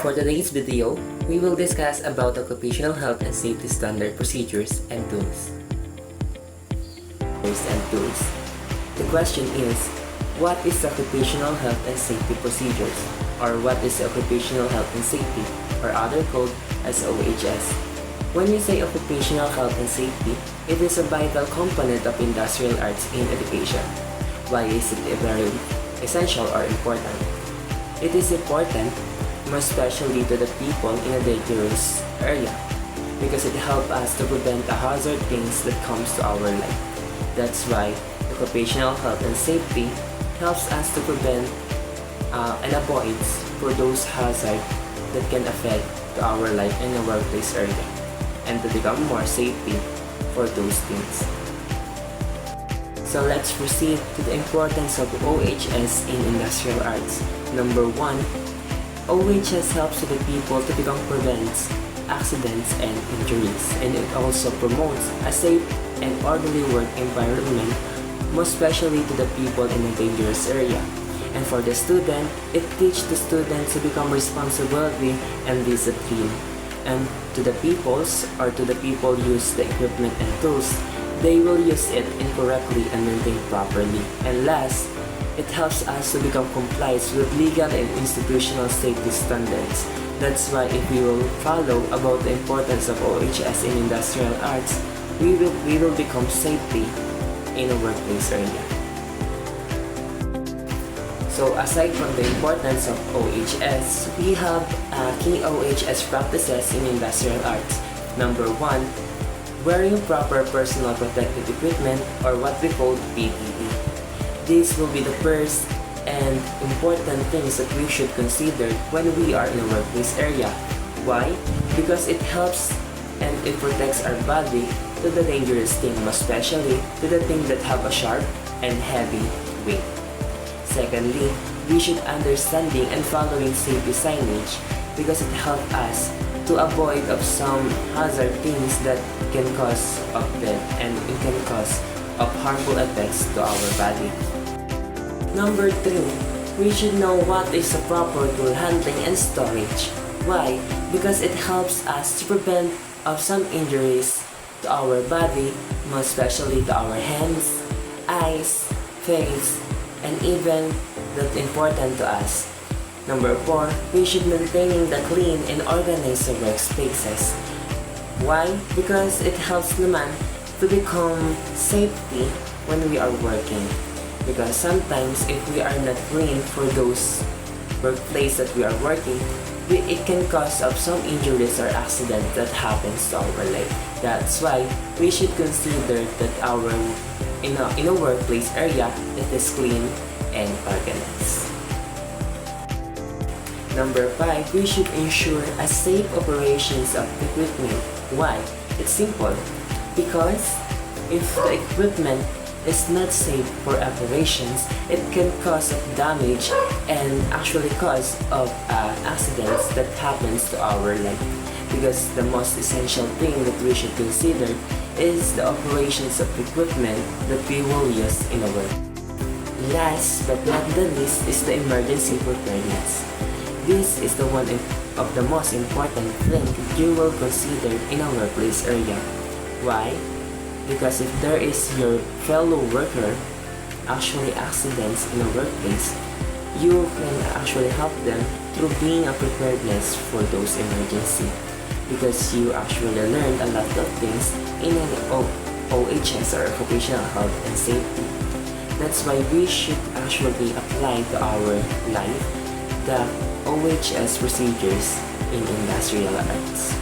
For today's video, we will discuss about occupational health and safety standard procedures and tools. The question is, what is occupational health and safety procedures, or what is occupational health and safety, or other code as OHS? When we say occupational health and safety, it is a vital component of industrial arts in education. Why is it very essential or important? It is important, most especially to the people in a dangerous area, because it helps us to prevent the hazard things that comes to our life. That's why occupational health and safety helps us to prevent and avoid for those hazards that can affect to our life in the workplace area, and to become more safety for those things. So let's proceed to the importance of OHS in industrial arts. Number 1, OHS helps the people to become prevents accidents and injuries, and it also promotes a safe and orderly work environment, most especially to the people in a dangerous area. And for the student, it teaches the students to become responsibility and discipline. And to the people use the equipment and tools, they will use it incorrectly and maintain properly. And last, it helps us to become compliant with legal and institutional safety standards. That's why if we will follow about the importance of OHS in industrial arts, we will become safety in a workplace area. So aside from the importance of OHS, we have key OHS practices in industrial arts. Number 1, wearing proper personal protective equipment, or what we call PPE. This will be the first and important things that we should consider when we are in a workplace area. Why? Because it helps and it protects our body to the dangerous things, especially to the things that have a sharp and heavy weight. Secondly, we should understanding and following safety signage, because it helps us to avoid of some hazard things that can cause of death, and it can cause of harmful effects to our body. Number 3, we should know what is the proper tool handling and storage. Why? Because it helps us to prevent of some injuries to our body, most especially to our hands, eyes, face, and even that's important to us. Number 4, we should maintain the clean and organized workspaces. Why? Because it helps naman to become safety when we are working. Because sometimes if we are not clean for those workplace that we are working, it can cause of some injuries or accident that happens to our life. That's why we should consider that our in a workplace area, it is clean and organized. Number 5, we should ensure a safe operations of equipment. Why? It's simple. Because if the equipment is not safe for operations, it can cause of damage and actually cause of accidents that happens to our life. Because the most essential thing that we should consider is the operations of equipment that we will use in our work. Last but not the least is the emergency preparedness. This is the one of the most important thing you will consider in a workplace area. Why? Because if there is your fellow worker actually accidents in a workplace, you can actually help them through being a preparedness for those emergency. Because you actually learned a lot of things in an OHS, or occupational health and safety. That's why we should actually apply to our life the OHS procedures in industrial arts.